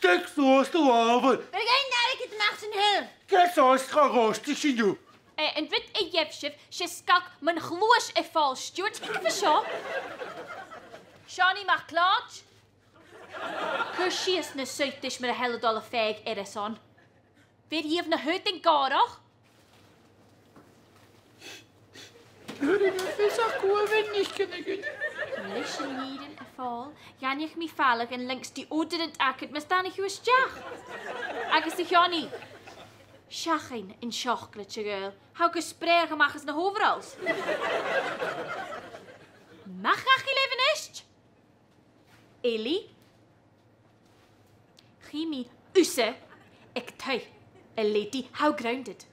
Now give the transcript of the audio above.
stek zoals de waven. Maar ik ga naar het macht zijn heel. Kijk zoals het gerostig zien doe. En weet je, jefchef, je skak mijn gloos en val stuurt. Ik heb zo. Johnny mag klaar. Kursje is een zuidisch met een hele dolle feig erison. Weet je of een hut in Garach? Ik zag gewoon niet kunnen. Lusje nieren en val. Jan je me veilig en links die ouder in het akket, maar staan ik juist jach. Agus de Johnny. Schachin in schachkletje girl. Hou gespreken mag eens naar overals. Mag je leven is? Ellie? Chemie, usse. Ik tui. A lady, how grounded.